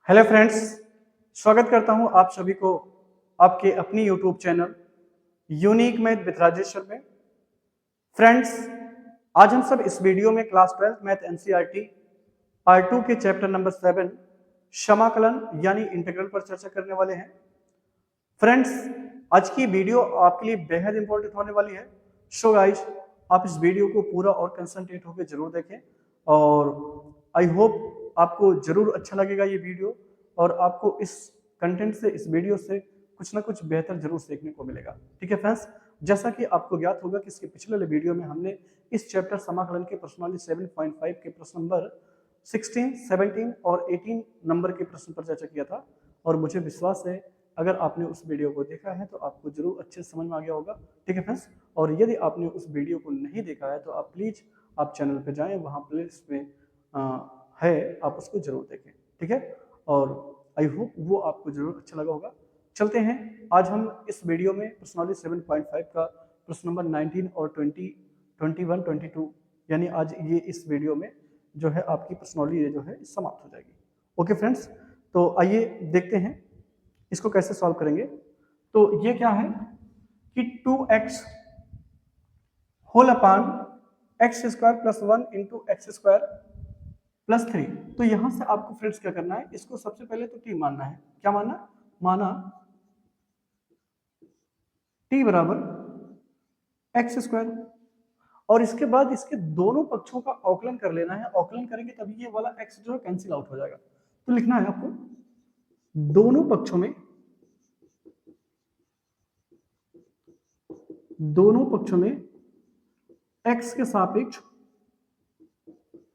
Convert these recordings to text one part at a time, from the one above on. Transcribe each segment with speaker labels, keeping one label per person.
Speaker 1: Hello friends, स्वागत करता हूं आप सभी को आपके अपनी YouTube channel unique math with Rajeshwar में। फ्रेंड्स, आज हम सब इस वीडियो में क्लास 12 मैथ एनसीईआरटी पार्ट 2 के चैप्टर नंबर 7 समाकलन यानी इंटीग्रल पर चर्चा करने वाले हैं। फ्रेंड्स, आज की वीडियो आपके लिए बेहद इंपॉर्टेंट होने वाली है। सो गाइस, आप इस वीडियो को पूरा और कंसंट्रेट होकर जरूर देखें और आई होप आपको जरूर अच्छा लगेगा ये वीडियो और आपको इस कंटेंट से, इस वीडियो से कुछ ना कुछ बेहतर जरूर सीखने को मिलेगा। ठीक है फ्रेंड्स, जैसा कि आपको ज्ञात होगा कि इसके पिछले वाले वीडियो में हमने इस चैप्टर समाकलन के प्रश्नावली 7.5 के प्रश्न नंबर 16, 17 और 18 नंबर के प्रश्न पर चर्चा किया था और मुझे विश्वास है अगर आपने उस वीडियो को देखा है तो आपको जरूर अच्छे से समझ में आ गया होगा। ठीक है फ्रेंड्स, और यदि आपने उस वीडियो को नहीं देखा है तो आप प्लीज आप चैनल पे जाएं, वहां प्लेलिस्ट में है, आप उसको जरूर देखें। ठीक है, और आई होप वो आपको जरूर अच्छा लगा होगा। चलते हैं, आज हम इस वीडियो में प्रश्नावली 7.5 का प्रश्न नंबर 19 और 20, 21, 22 यानी आज ये इस वीडियो में जो है आपकी प्रश्नावली जो है समाप्त हो जाएगी। ओके फ्रेंड्स, तो आइए देखते हैं इसको कैसे सॉल्व करेंगे। तो ये क्या है कि 2x whole upon x square plus 1 into x square plus 3। तो यहां से आपको फ्रेंड्स क्या करना है, इसको सबसे पहले तो t मानना है। क्या मानना? माना t बराबर एक्स स्क्वायर और इसके बाद इसके दोनों पक्षों का अवकलन कर लेना है। अवकलन करेंगे तभी ये वाला x जो है कैंसिल आउट हो जाएगा। तो लिखना है आपको दोनों पक्षों में x के सापेक्ष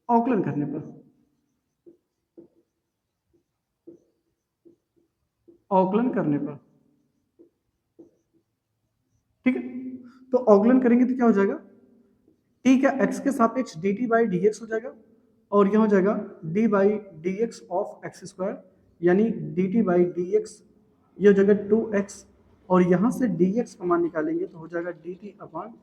Speaker 1: अवकलन करने पर ठीक है। तो अवकलन करेंगे तो क्या हो जाएगा, t का x के सापेक्ष dt बाई dx हो जाएगा और यह हो जाएगा d by D x of x square यानी dt बाई डी एक्स, ये हो जाएगा 2x और यहां से dx का मान निकालेंगे तो हो जाएगा dt अपॉन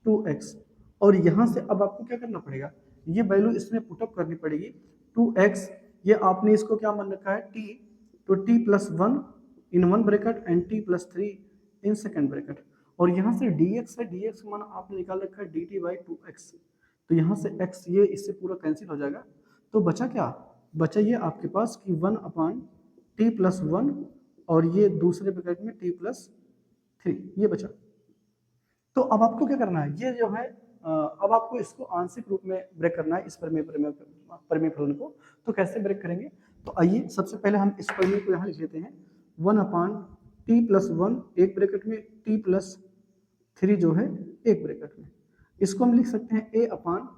Speaker 1: 2x। और यहां से अब आपको क्या करना पड़ेगा, ये वैल्यू इसमें पुटअप करनी पड़ेगी। 2x ये आपने इसको क्या मान रखा है t, तो t plus 1 in one bracket and t plus 3 in second bracket और यहाँ से dx है, dx का मान आपने निकाल रखा है dt बाई 2x। तो यहाँ से x ये इससे पूरा कैंसिल हो जाएगा। तो बचा क्या, बचा ये आपके पास कि 1 अपान टी प्लस 1 और ये दूसरे ब्रैकेट में t प्लस 3 ये बचा। तो अब आपको क्या करना है, ये जो है अब आपको इसको आंशिक रूप में ब्रेक करना है, इस परिमेय फलन को। तो कैसे ब्रेक करेंगे, तो आइए सबसे पहले हम इस परिमेय को यहाँ लिख लेते हैं। 1 अपान टी प्लस 1 एक ब्रैकेट में, t प्लस 3 जो है एक ब्रैकेट में। इसको हम लिख सकते हैं a अपान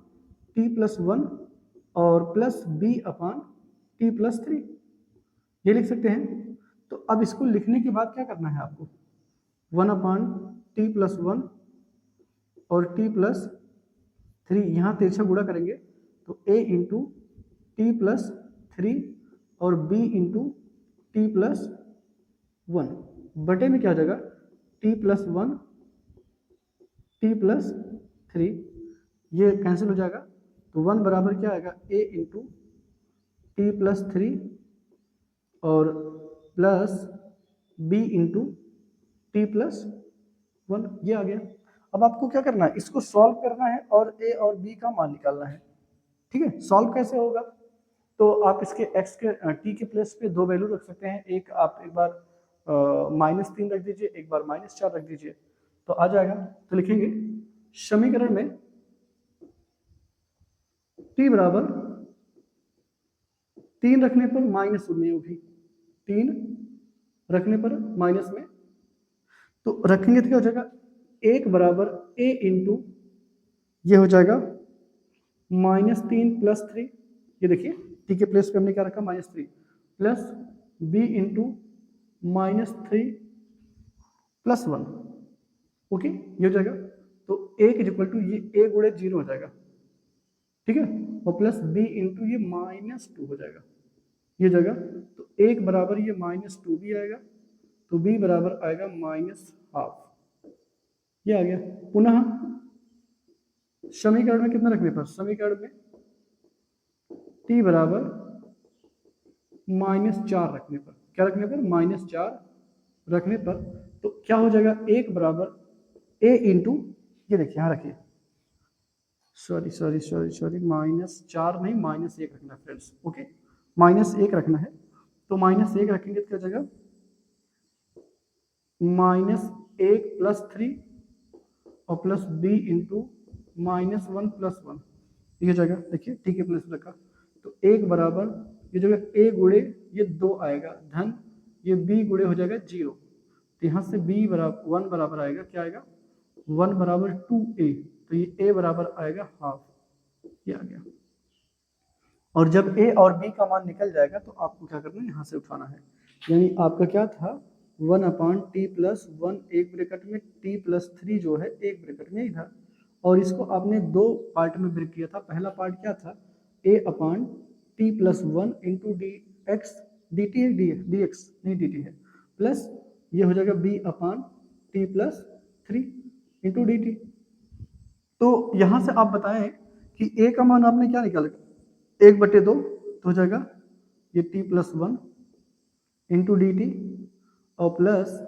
Speaker 1: टी प्लस 1 और प्लस b अपान टी प्लस 3, ये लिख सकते हैं। तो अब इसको लिखने के बाद क्या करना है आपको, 1 अपान टी प्लस 1 और t प्लस 3 यहाँ तिरछा गुणा करेंगे तो a इंटू टी प्लस 3 और b इंटू टी प्लस 1 बटे में क्या हो जाएगा t प्लस 1 t प्लस 3, ये कैंसिल हो जाएगा। तो 1 बराबर क्या आएगा a इंटू टी प्लस 3 और plus b into T plus 1, ये आ गया। अब आपको क्या करना है, इसको सॉल्व करना है और a और b का मान निकालना है। ठीक है, सॉल्व कैसे होगा, तो आप इसके x के t के प्लेस पे दो वैल्यू रख सकते हैं। एक आप एक बार -3 रख दीजिए, एक बार -4 रख दीजिए, तो आ जाएगा। तो लिखेंगे समीकरण में t बराबर 3 रखने पर माइनस में, वो भी 3 रखने पर माइनस में, तो रखेंगे तो क्या हो जाएगा, 1 बराबर a इंटू ये हो जाएगा -3 प्लस 3, ये देखिए टी के प्लेस पे हमने क्या रखा -3 plus b into -3 plus 1, okay ये हो जाएगा। तो a इज इक्वल टू ये a गुणे 0 हो जाएगा, ठीक है, और प्लस b इंटू ये -2 हो जाएगा, ये जगह। तो 1 बराबर ये -2 भी आएगा, तो b बराबर आएगा -12, ये आ गया। पुनः समीकरण में कितना रखने पर, समीकरण में t बराबर -4 रखने पर, क्या रखने पर, -4 रखने पर, तो क्या हो जाएगा, 1 बराबर a इंटू, ये देखिए यहाँ रखिए, सॉरी सॉरी सॉरी सॉरी, -4 नहीं -1 रखना है फ्रेंड्स, ओके, -1 रखना है, तो -1 रखेंगे तो क्या हो जाएगा, -1 + 3 और प्लस b इंटू -1 + 1, ये हो जाएगा, देखिए ठीक है, प्लस रखा, तो 1 बराबर, ये जो है a गुणे ये 2 आएगा धन, ये b गुणे हो जाएगा 0, तो यहाँ से b बराबर 1 बराबर आएगा, क्या आएगा, 1 बराबर 2a, तो ये a बराबर आएगा हाफ, ये आ गया। और जब a और b का मान निकल जाएगा तो आपको क्या करना है, यहाँ से उठाना है, यानी आपका क्या था, 1/t+1 एक ब्रैकेट में, t+3 जो है एक ब्रैकेट में ही था, और इसको आपने दो पार्ट में ब्रेक किया था। पहला पार्ट क्या था, a/t+1 into D x, D T है, डी एक्स नहीं डी टी है, प्लस ये हो जाएगा b/t+3 इंटू डी टी। तो यहाँ से आप बताएं कि a का मान आपने क्या निकाला, 1/2 तो हो जाएगा ये t+1 इंटू डी टी, और प्लस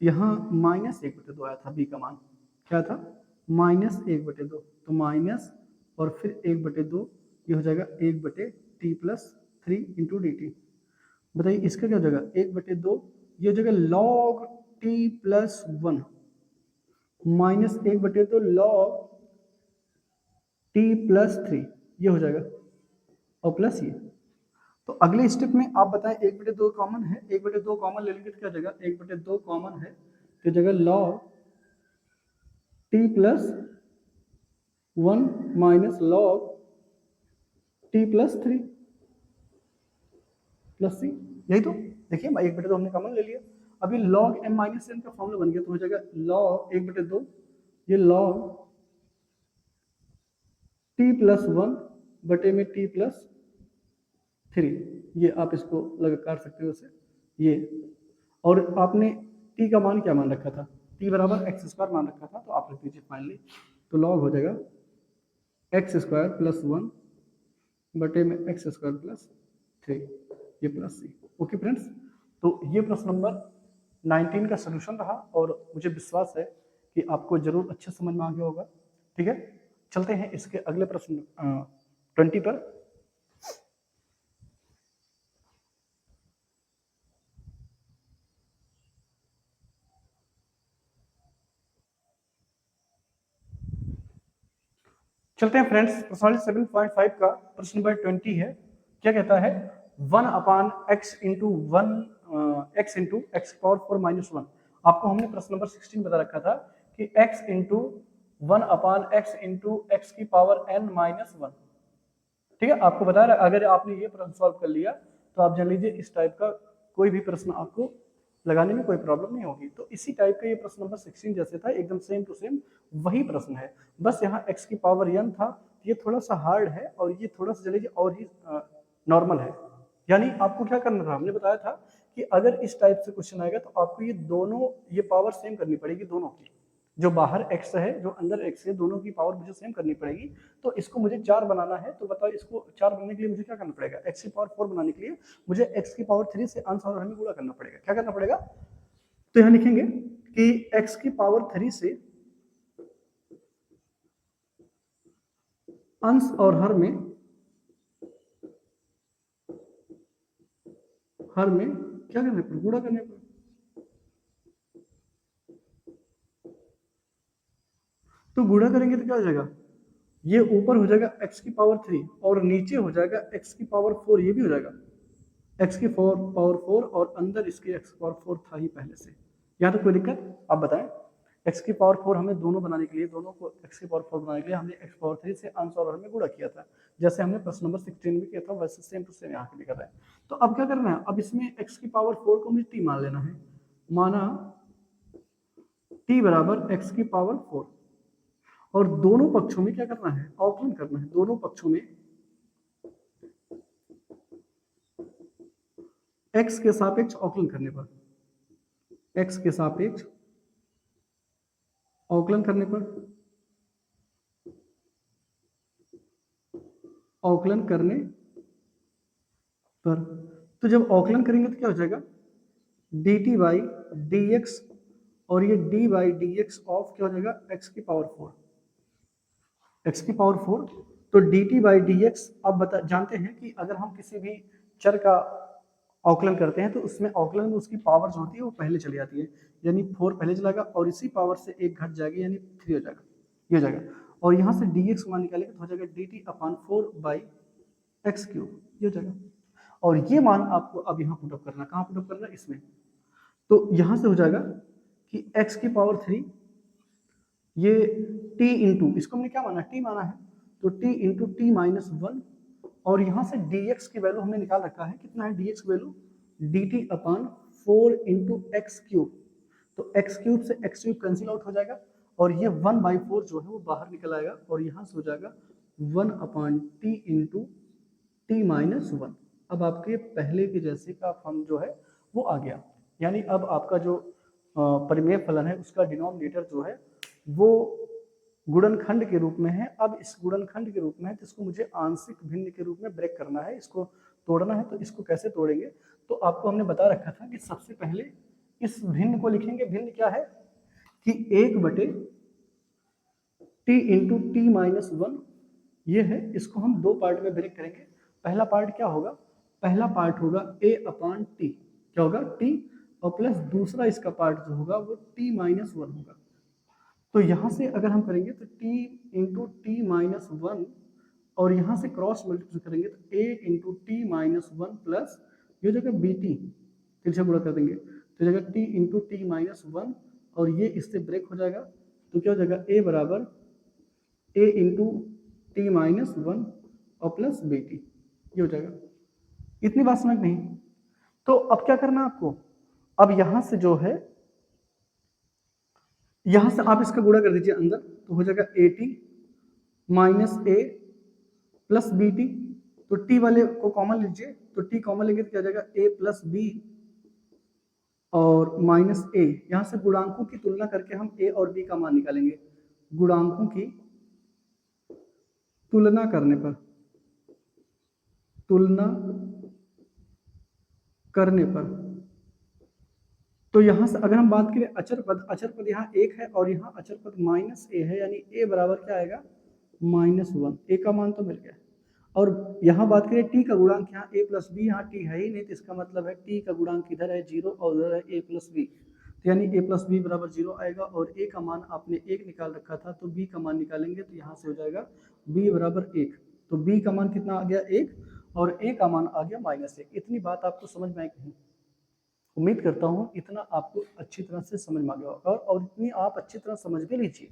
Speaker 1: यहाँ -1/2 आया था b का मान, क्या था, -1/2, तो माइनस और फिर 1/2, ये हो जाएगा 1/t+3 इंटू डी टी। बताइए इसका क्या हो जाएगा, 1/2, ये हो जाएगा log t+1 minus 1/2 log t+3, ये हो जाएगा, और प्लस ये। तो अगले स्टेप में आप बताएं, 1/2 कॉमन है, 1/2 कॉमन ले लेंगे तो क्या हो जाएगा, 1/2 कॉमन है तो जगह log t+1 minus log t+3 plus c, यही तो, देखिए 1/2 हमने कॉमन ले लिया। अभी log m-n का फॉर्मूला बन गया, तो हो जाएगा log 1/2, ये log t+1 बटे में t+3, ये आप इसको लगा काट सकते हो उसे, ये, और आपने t का मान क्या मान रखा था, t बराबर x² मान रखा था, तो आप रख दीजिए फाइनली, तो log हो जाएगा x² + 1 बटे में x² + 3, ये प्लस सी। ओके फ्रेंड्स, तो ये प्रश्न नंबर 19 का सोल्यूशन रहा, और मुझे विश्वास है कि आपको जरूर अच्छा समझ में आ गया होगा। ठीक है, चलते हैं इसके अगले प्रश्न 20 पर। चलते हैं फ्रेंड्स, प्रश्न 7.5 का प्रश्न नंबर 20 है। क्या कहता है, 1/x इंटू 1x/(x⁴ - 1)। आपको हमने प्रश्न नंबर 16 बता रखा था कि x into 1/x into x⁻n-1। ठीक है, आपको बता रहा है, अगर आपने ये प्रश्न सॉल्व कर लिया तो आप जान लीजिए इस टाइप का कोई भी प्रश्न आपको लगाने में कोई प्रॉब्लम नहीं होगी। तो इसी टाइप का ये प्रश्न नंबर 16 जैसे था, एकदम सेम टू सेम वही प्रश्न है, बस यहाँ x⁻n था, ये थोड़ा सा हार्ड है और ये थोड़ा सा चलिए और ही नॉर्मल है। यानी आपको क्या करना था, हमने बताया था कि अगर इस टाइप से क्वेश्चन आएगा तो आपको ये दोनों, ये पावर सेम करनी पड़ेगी दोनों की, जो बाहर x है जो अंदर x है, दोनों की पावर मुझे सेम करनी पड़ेगी। तो इसको मुझे 4 बनाना है, तो बताओ इसको 4 बनने के लिए मुझे क्या करना पड़ेगा, x⁴ बनाने के लिए मुझे x⁻3 से अंश और हर में गुणा करना पड़ेगा। क्या करना पड़ेगा, तो यहाँ लिखेंगे कि x⁻3 से अंश और हर में क्या करने पर, गुणा करने पर। तो गुणा करेंगे तो क्या हो जाएगा, ये ऊपर हो जाएगा x⁻3 और नीचे हो जाएगा x⁻4, ये भी हो जाएगा x⁻4 और अंदर इसके x⁻4 था ही पहले से। यहाँ तो कोई दिक्कत, आप बताएं। x⁻4 हमें दोनों बनाने के लिए, दोनों को x⁻4 बनाने के लिए हमने x⁻3 से अंश और हर में गुणा किया था, जैसे हमने प्रश्न नंबर 16 में किया था, वैसे सेम टू सेम यहाँ भी कर रहे हैं। तो अब क्या करना है, अब इसमें x⁻4 को मुझे t मान लेना है, माना t बराबर x⁻4, और दोनों पक्षों में क्या करना है, अवकलन करना है, दोनों पक्षों में x के सापेक्ष अवकलन करने पर, x के सापेक्ष अवकलन करने पर, अवकलन करने पर तो जब औकलन करेंगे तो क्या हो जाएगा, D T by D x, और ये D by D x of क्या हो जाएगा, एक्स की पावर 4, एक्स की पावर 4। तो D T by D x, अब जानते हैं कि अगर हम किसी भी चर का औकलन करते हैं तो उसमें औकलन में उसकी पावर जो होती है वो पहले चली जाती है, यानी 4 पहले चलाएगा और इसी पावर से एक घट जाएगी यानी 3 हो जाएगा, ये हो जाएगा। और यहाँ से डी एक्स मान निकालेंगे तो हो जाएगा D T upon 4 by x cube, ये हो जाएगा। और ये मान आपको अब यहाँ पुटअप करना, कहाँ पुटअप करना, इसमें। तो यहाँ से हो जाएगा कि x की पावर 3, ये t इंटू, इसको हमने क्या माना, t माना है, तो t इंटू टी माइनस 1, और यहाँ से dx की वैल्यू हमने निकाल रखा है, कितना है dx value, dt upon 4 into x cube. तो एक्स क्यूब से एक्स क्यूब कैंसिल आउट हो जाएगा, और ये 1/4 जो है वो बाहर निकल आएगा, और यहाँ से हो जाएगा 1 upon T into T minus 1। अब आपके पहले के जैसे का फॉर्म जो है वो आ गया, यानी अब आपका जो परिमेय फलन है उसका डिनोमिनेटर जो है वो गुणनखंड के रूप में है। अब इस गुणनखंड के रूप में है तो इसको मुझे आंशिक भिन्न के रूप में ब्रेक करना है, इसको तोड़ना है। तो इसको कैसे तोड़ेंगे, तो आपको हमने बता रखा था कि सबसे पहले इस भिन्न को लिखेंगे। भिन्न क्या है कि 1/t इंटू टी माइनस 1 ये है, इसको हम दो पार्ट में ब्रेक करेंगे। पहला पार्ट क्या होगा, पहला पार्ट होगा a अपॉन टी, क्या होगा t, और प्लस दूसरा इसका पार्ट जो होगा वो t माइनस 1 होगा। तो यहाँ से अगर हम करेंगे तो t इंटू टी माइनस 1, और यहाँ से क्रॉस मल्टीप्लाई करेंगे तो a into T minus 1 plus ये जगह बी टी, फिर से गुणा कर देंगे तो जगह t इंटू टी माइनस 1, और ये इससे ब्रेक हो जाएगा। तो क्या हो जाएगा, a बराबर a इंटू टी माइनस 1 और प्लस बी टी, ये हो जाएगा। इतनी बात समझ नहीं। तो अब क्या करना है आपको, अब यहां से जो है, यहां से आप इसका गुणा कर दीजिए अंदर, तो हो जाएगा A T minus A plus B T. तो टी वाले को कॉमन लीजिए, तो टी कॉमन लेंगे तो क्या जाएगा ए प्लस बी और माइनस ए। यहां से गुणांकों की तुलना करके हम ए और बी का मान निकालेंगे। गुणांकों की तुलना करने पर, तुलना करने पर, तो यहां से अगर हम बात करें अचर पद, अचर पद यहाँ एक है और यहाँ अचर पद माइनस ए है, यानी ए बराबर क्या आएगा, -1। ए का मान तो मिल गया। और यहाँ बात करें टी का गुणांक, यहाँ a प्लस बी, यहाँ टी है ही नहीं, तो इसका मतलब है टी का गुणांक इधर है 0 और उधर है a प्लस बी, तो यानी a प्लस बी बराबर 0 आएगा। और a का मान आपने 1 निकाल रखा था, तो b का मान निकालेंगे तो यहाँ से हो जाएगा b बराबर 1। तो b का मान कितना आ गया 1, और a का मान आ गया -1। इतनी बात आपको समझ में आई कहीं? उम्मीद करता हूँ इतना आपको अच्छी तरह से समझ में आ गया होगा, और इतनी आप अच्छी तरह समझ भी लीजिए,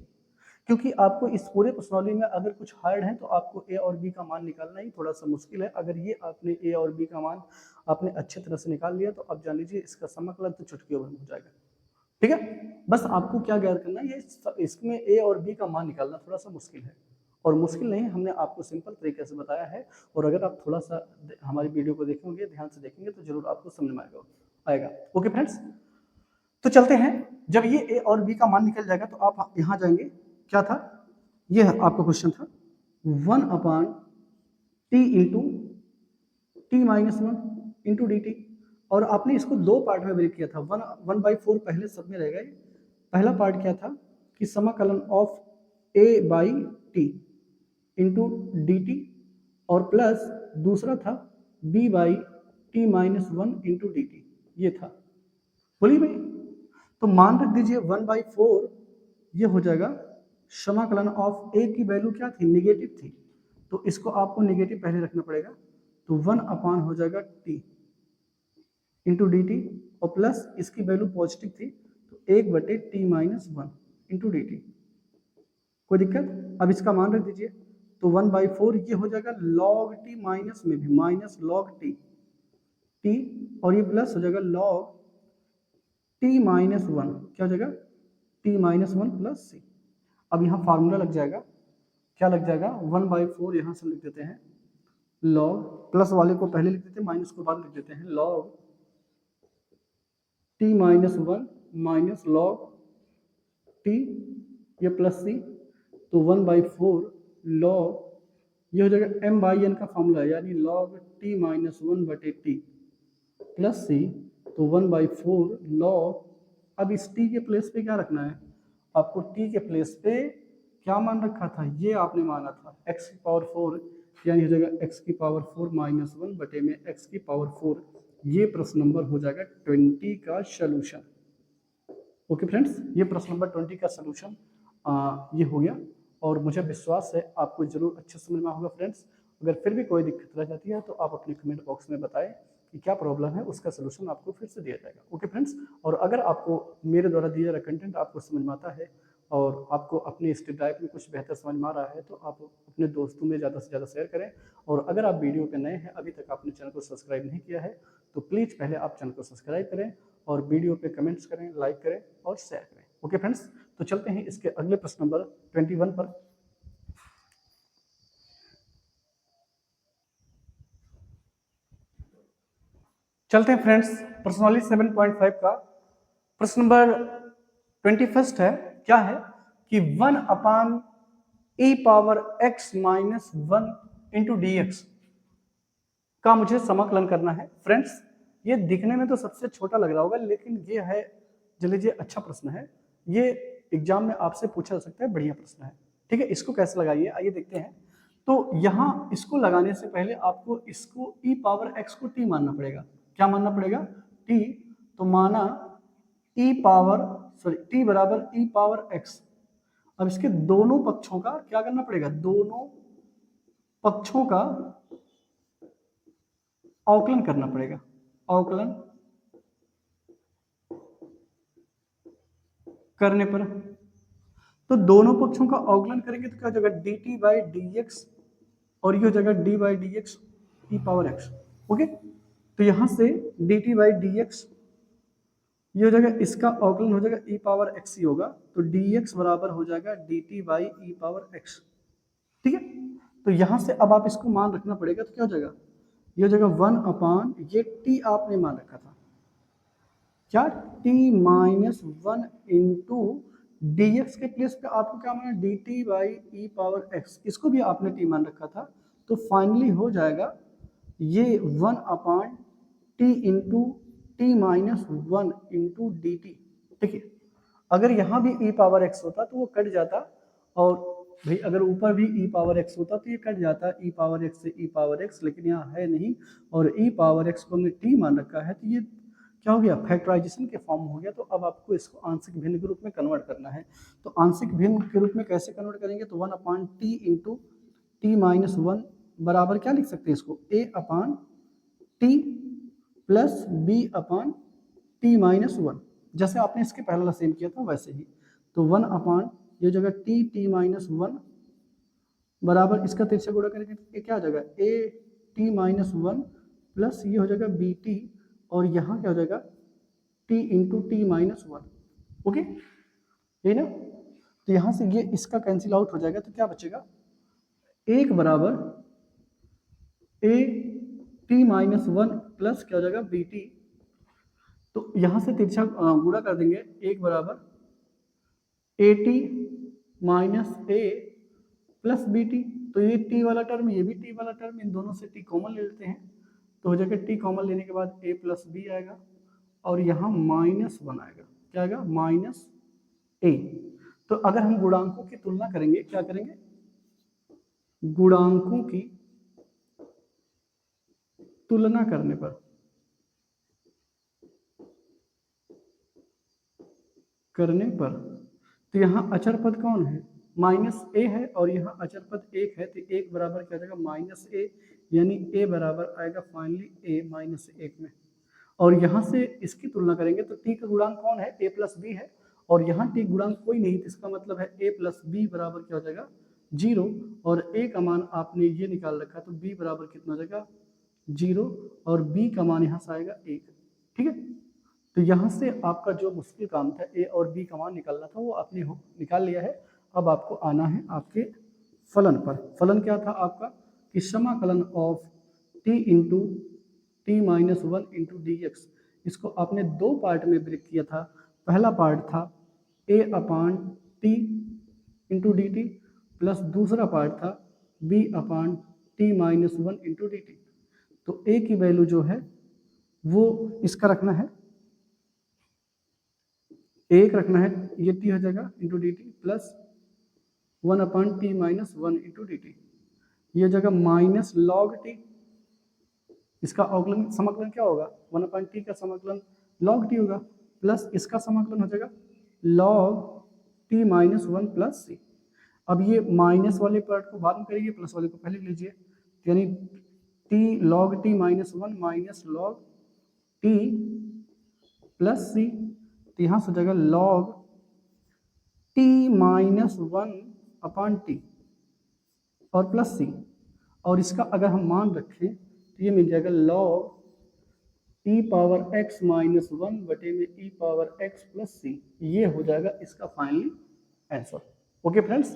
Speaker 1: क्योंकि आपको इस पूरे प्रश्नावली में अगर कुछ हार्ड है तो आपको ए और बी का मान निकालना ही थोड़ा सा मुश्किल है। अगर ये आपने ए और बी का मान आपने अच्छे तरह से निकाल लिया तो अब जान लीजिए इसका समाकलन तो चुटकियों में हो जाएगा। ठीक है, बस आपको क्या ज्ञात करना है, ये इसमें ए और बी का मान निकालना थोड़ा सा मुश्किल है, और मुश्किल नहीं, हमने आपको सिंपल तरीके से बताया है। और अगर आप थोड़ा सा हमारी वीडियो को देखेंगे, ध्यान से देखेंगे, तो जरूर आपको समझ में आएगा। ओके फ्रेंड्स, तो चलते हैं। जब ये ए और बी का मान निकल जाएगा तो आप यहाँ जाएंगे, क्या था, ये आपका क्वेश्चन था 1 upon T into T minus 1 into D T, और आपने इसको दो पार्ट में ब्रेक किया था। 1/4 पहले सब में रहेगा। पहला पार्ट क्या था कि समाकलन of A by T into D T, और प्लस दूसरा था B by T minus 1 into D T, ये था। बोलिए भाई, तो मान रख दीजिए 1/4, ये हो जाएगा समाकलन ऑफ ए की वैल्यू क्या थी, निगेटिव थी, तो इसको आपको निगेटिव पहले रखना पड़ेगा। तो 1 अपॉन हो जाएगा टी इंटू डी टी, और प्लस इसकी वैल्यू पॉजिटिव थी तो 1/t minus 1 into D T. कोई दिक्कत? अब इसका मान रख दीजिए, तो 1/4 ये हो जाएगा लॉग टी माइनस में भी माइनस लॉग टी टी, और ये प्लस हो जाएगा लॉग टी माइनस 1, क्या हो जाएगा टी माइनस 1 प्लस सी। अब यहाँ फार्मूला लग जाएगा, क्या लग जाएगा, 1/4 यहाँ से लिख देते हैं लॉग, प्लस वाले को पहले लिख देते हैं, माइनस को बाद लिख देते हैं, log t minus 1 minus log T, ये प्लस सी, तो 1/4 लॉग, ये हो जाएगा m/n का फॉर्मूला है, यानी log t minus 1/t, plus c, तो 1/4 log, अब इस t के प्लेस पे क्या रखना है आपको, t के प्लेस पे क्या मान रखा था, ये आपने माना था x की पावर 4, यानी हो जाएगा x की पावर 4 माइनस 1 बटे में x की पावर 4। ये प्रश्न नंबर हो जाएगा 20 का सोल्यूशन। ओके फ्रेंड्स, ये प्रश्न नंबर 20 का सोल्यूशन ये हो गया, और मुझे विश्वास है आपको जरूर अच्छे समझ में होगा फ्रेंड्स। अगर फिर भी कोई दिक्कत रह जाती है तो आप अपने कमेंट बॉक्स में बताएं कि क्या प्रॉब्लम है, उसका सोल्यूशन आपको फिर से दिया जाएगा। ओके फ्रेंड्स, और अगर आपको मेरे द्वारा दिया जा रहा कंटेंट आपको समझ में आता है और आपको अपनी स्टडी टाइप में कुछ बेहतर समझ में आ रहा है तो आप अपने दोस्तों में ज़्यादा से ज़्यादा शेयर करें। और अगर आप वीडियो पे नए हैं, अभी तक आपने चैनल को सब्सक्राइब नहीं किया है, तो प्लीज़ पहले आप चैनल को सब्सक्राइब करें और वीडियो पे कमेंट्स करें, लाइक करें और शेयर करें। ओके फ्रेंड्स, तो चलते हैं इसके अगले प्रश्न नंबर 21 पर। चलते हैं फ्रेंड्स, प्रश्नावली 7.5 का प्रश्न नंबर 21 है। क्या है कि 1/e⁻x-1 इंटू dx का मुझे समाकलन करना है। फ्रेंड्स, ये दिखने में तो सबसे छोटा लग रहा होगा, लेकिन ये है चलिए ये अच्छा प्रश्न है, ये एग्जाम में आपसे पूछा जा सकता है, बढ़िया प्रश्न है। ठीक है, इसको कैसे लगाइए आइए देखते हैं। तो यहाँ इसको लगाने से पहले आपको इसको e⁻x को t मानना पड़ेगा। क्या मानना पड़ेगा, t। तो माना t बराबर e⁻x। अब इसके दोनों पक्षों का क्या करना पड़ेगा, दोनों पक्षों का अवकलन करना पड़ेगा। अवकलन करने पर तो दोनों पक्षों का अवकलन करेंगे तो क्या हो जाएगा, dt/dx, और ये हो जाएगा d/dx e⁻x। ओके, तो यहां से dt/dx ये हो जाएगा, इसका अवकलन हो जाएगा e⁻x ही होगा, तो dx बराबर हो जाएगा dt/e⁻x। ठीक है, तो यहां से अब आप इसको मान रखना पड़ेगा, तो क्या हो जाएगा, ये हो जाएगा 1 ये t आपने मान रखा था क्या, t-1 इंटू dx के प्लेस पे आपको क्या माना, dt/e⁻x, इसको भी आपने t मान रखा था, तो फाइनली हो जाएगा ये 1/t into t-1 into dt। देखिए, अगर यहाँ भी e⁻x होता तो वो कट जाता, और भाई अगर ऊपर भी e⁻x होता तो ये कट जाता e⁻x से e⁻x, लेकिन यहाँ है नहीं, और e⁻x को हमने t मान रखा है, तो ये क्या हो गया, फैक्टराइजेशन के फॉर्म हो गया। तो अब आपको इसको आंशिक भिन्न के रूप में कन्वर्ट करना है। तो आंशिक भिन्न के रूप में कैसे कन्वर्ट करेंगे, तो 1/t इंटू t-1 बराबर क्या लिख सकते हैं इसको, a/t प्लस b/t-1, जैसे आपने इसके पहला सेम किया था वैसे ही। तो 1 ये जगह t-1 बराबर इसका तिरछा गुणा करेंगे तो क्या हो जाएगा, a t-1 प्लस ये हो जाएगा bt, और यहाँ क्या हो जाएगा t इंटू t-1। ओके, यही ना, तो यहाँ से ये इसका कैंसिल आउट हो जाएगा, तो क्या बचेगा, एक बराबर a t-1 प्लस क्या हो जाएगा bt, तो यहाँ से तिरछा गुणा कर देंगे, एक बराबर at minus a plus bt, तो ये t वाला टर्म, ये भी t वाला टर्म, इन दोनों से t कॉमन ले लेते हैं, तो हो जाएगा t कॉमन लेने के बाद a प्लस b आएगा, और यहाँ -1 आएगा, क्या आएगा, -a। तो अगर हम गुणांकों की तुलना करेंगे, क्या करेंगे, गुणांकों की तुलना करने पर तो यहाँ अचर पद कौन है, -a है, और यहाँ अचर पद 1 है, तो 1 बराबर क्या हो जाएगा, -a, यानी a बराबर आएगा फाइनली a -1 में। और यहाँ से इसकी तुलना करेंगे तो t का गुणांक कौन है, a प्लस b है, और यहाँ t गुणांक कोई नहीं, तो इसका मतलब है a प्लस b बराबर क्या हो जाएगा, 0, और a का मान आपने ये निकाल रखा, तो b बराबर कितना हो जाएगा, 0, और b का मान यहाँ से आएगा 1। ठीक है, तो यहाँ से आपका जो मुश्किल काम था a और b का मान निकालना था, वो आपने निकाल लिया है। अब आपको आना है आपके फलन पर। फलन क्या था आपका, कि समाकलन of t into t-1 into dx, इसको आपने दो पार्ट में ब्रेक किया था। पहला पार्ट था a/t इंटू dt, प्लस दूसरा पार्ट था b/t-1 इंटू dt। तो a की वैल्यू जो है वो इसका रखना है, एक रखना है, ये टी हो जाएगा into D T plus 1/t minus 1 into D T, ये हो जाएगा माइनस लॉग टी, इसका अवकलन समाकलन क्या होगा, 1/t का समाकलन log t होगा, प्लस इसका समाकलन हो जाएगा log t माइनस 1 प्लस सी। अब ये माइनस वाले पार्ट को बाद में करिए, प्लस वाले को पहले लीजिए, यानी t log t minus 1 minus log t plus c, तो यहाँ से हो जाएगा log t माइनस 1/t और प्लस सी, और इसका अगर हम मान रखें तो ये मिल जाएगा log e power x minus 1 बटे में e पावर x प्लस सी, ये हो जाएगा इसका फाइनली आंसर। ओके फ्रेंड्स,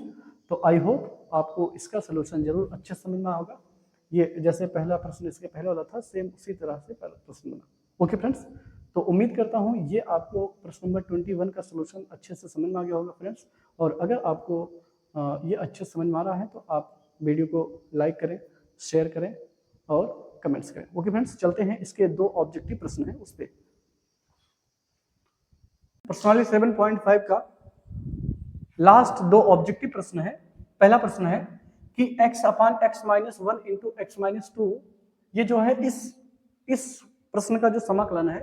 Speaker 1: तो आई होप आपको इसका सोल्यूशन जरूर अच्छे समझ में होगा। ये जैसे पहला प्रश्न इसके पहले वाला था, सेम उसी तरह से पहला प्रश्न बना। ओके फ्रेंड्स, तो उम्मीद करता हूँ ये आपको प्रश्न नंबर 21 का सोल्यूशन अच्छे से समझ में आ गया होगा फ्रेंड्स। और अगर आपको ये अच्छे समझ में आ रहा है तो आप वीडियो को लाइक करें, शेयर करें और कमेंट्स करें। ओके फ्रेंड्स, चलते हैं इसके दो ऑब्जेक्टिव प्रश्न हैं उस पर। प्रश्नावली 7.5 का लास्ट दो ऑब्जेक्टिव प्रश्न है। पहला प्रश्न है कि x अपान x minus 1 into x minus 2, ये जो है इस प्रश्न का जो समाकलन है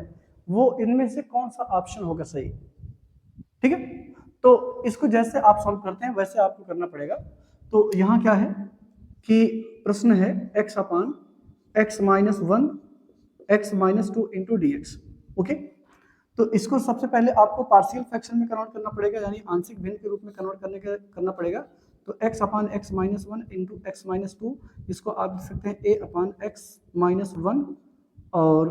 Speaker 1: वो इनमें से कौन सा ऑप्शन होगा सही। ठीक है, तो इसको जैसे आप सॉल्व करते हैं वैसे आपको करना पड़ेगा। तो यहाँ क्या है कि प्रश्न है x अपान x minus 1 x minus 2 into D x. Okay, तो इसको सबसे पहले आपको पार्शियल फ्रैक्शन में कन्वर्ट करना पड़ेगा, यानी आंशिक भिन्न के रूप में कन्वर्ट करना पड़ेगा। तो x अपान x minus 1 into x minus 2, इसको आप लिख सकते हैं a अपान x माइनस 1 और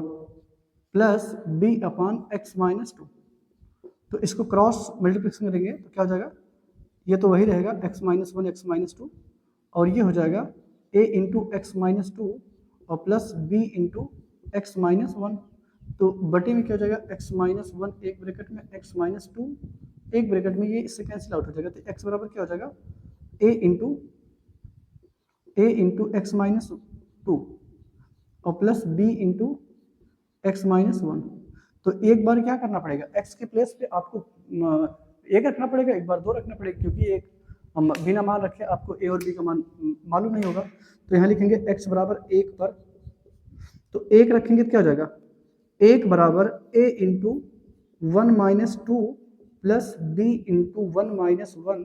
Speaker 1: प्लस b अपान x माइनस 2। तो इसको क्रॉस मल्टीप्लिकेशन करेंगे तो क्या हो जाएगा, ये तो वही रहेगा x माइनस 1 एक्स माइनस 2, और ये हो जाएगा a इंटू एक्स माइनस 2 और plus b into x minus 1। तो बटे में क्या हो जाएगा, x माइनस 1 एक ब्रैकेट में x माइनस 2 एक ब्रैकेट में, ये इससे कैंसिल आउट हो जाएगा। तो x बराबर क्या हो जाएगा, a इंटू एक्स माइनस 2 और plus b into x minus 1। तो एक बार क्या करना पड़ेगा, x के प्लेस पे आपको एक रखना पड़ेगा, एक बार 2 रखना पड़ेगा, क्योंकि एक बिना मान रखे आपको a और b का मान मालूम नहीं होगा। तो यहाँ लिखेंगे x बराबर 1 पर, तो 1 रखेंगे तो क्या हो जाएगा, 1 बराबर a into 1 minus 2 plus b into 1 minus 1,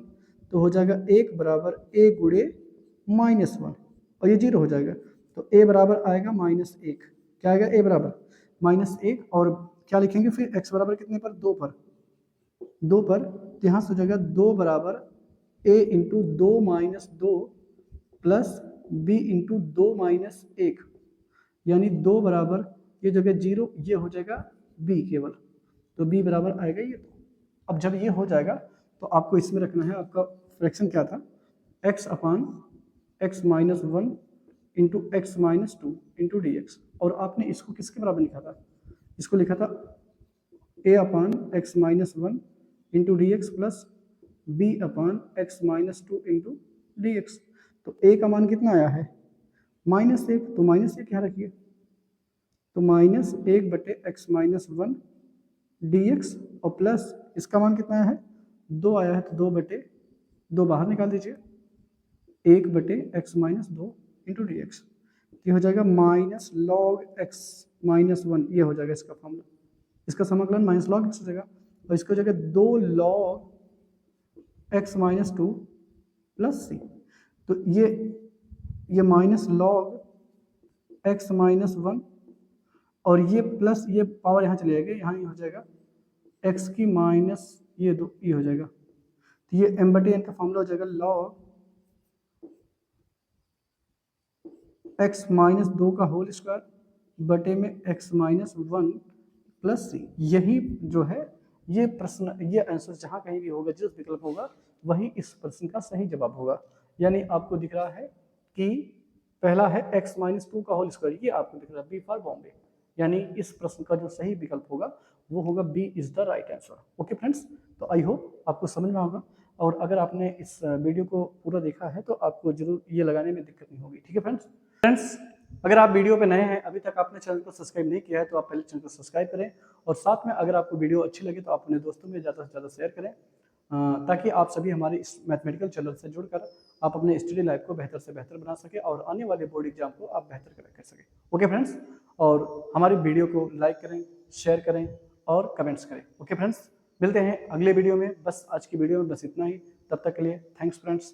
Speaker 1: तो हो जाएगा 1 बराबर a गुणे माइनस 1 और ये 0 हो जाएगा। तो a बराबर आएगा माइनस 1, क्या आएगा a बराबर माइनस 1, और क्या लिखेंगे फिर x बराबर कितने पर, 2 पर, 2 पर, तो यहाँ से हो जाएगा 2 बराबर a into 2 minus 2 plus b into 2 minus 1, यानी 2 बराबर ये जगह 0, ये हो जाएगा b केवल, तो b बराबर आएगा ये 2। अब जब ये हो जाएगा तो आपको इसमें रखना है, आपका फ्रैक्शन क्या था, x अपान x minus 1 into x minus 2 into D x, और आपने इसको किसके बराबर लिखा था, इसको लिखा था a upon x minus 1 into D x plus b upon x minus 2 into D x. तो a का मान कितना आया है, माइनस 1, तो माइनस 1 यहाँ रखिए, तो माइनस 1 बटे एक्स माइनस 1 डी एक्स, और प्लस इसका मान कितना आया है, 2 आया है, तो 2 बटे 2 बाहर निकाल दीजिए, 1 बटे x minus 2 into D x, ये हो जाएगा माइनस लॉग एक्स माइनस 1, ये हो जाएगा इसका फॉर्मूला, इसका समाकलन माइनस लॉग एक्स हो जाएगा, और इसको हो जाएगा 2 log x minus 2 plus c. तो ये माइनस लॉग एक्स माइनस 1 और ये प्लस ये पावर यहाँ चले जाएगा, यहाँ ये हो जाएगा x की माइनस ये 2, ये हो जाएगा, तो ये m बटे n का फॉर्मूला हो जाएगा लॉग x माइनस 2 का होल स्क्वायर बटे में x माइनस 1 प्लस सी। यही जो है ये प्रश्न, ये आंसर जहाँ कहीं भी होगा, जिस विकल्प होगा वही इस प्रश्न का सही जवाब होगा। यानी आपको दिख रहा है कि पहला है x माइनस 2 का होल स्क्वायर, ये आपको दिख रहा है बी फॉर बॉम्बे, यानी इस प्रश्न का जो सही विकल्प होगा वो होगा B is the right answer. Okay friends, तो आई होप आपको समझ में होगा, और अगर आपने इस वीडियो को पूरा देखा है तो आपको जरूर ये लगाने में दिक्कत नहीं होगी। ठीक है फ्रेंड्स, अगर आप वीडियो पे नए हैं, अभी तक आपने चैनल को सब्सक्राइब नहीं किया है, तो आप पहले चैनल को सब्सक्राइब करें और साथ में अगर आपको वीडियो अच्छी लगे तो आप अपने दोस्तों में ज़्यादा से ज़्यादा शेयर करें, ताकि आप सभी हमारे इस मैथमेटिकल चैनल से जुड़कर आप अपने स्टडी लाइफ को बेहतर से बेहतर बना सके और आने वाले बोर्ड एग्जाम को आप बेहतर कर सकें। ओके फ्रेंड्स, और हमारी वीडियो को लाइक करें, शेयर करें और कमेंट्स करें। ओके फ्रेंड्स, मिलते हैं अगले वीडियो में। बस आज की वीडियो में बस इतना ही। तब तक के लिए थैंक्स फ्रेंड्स।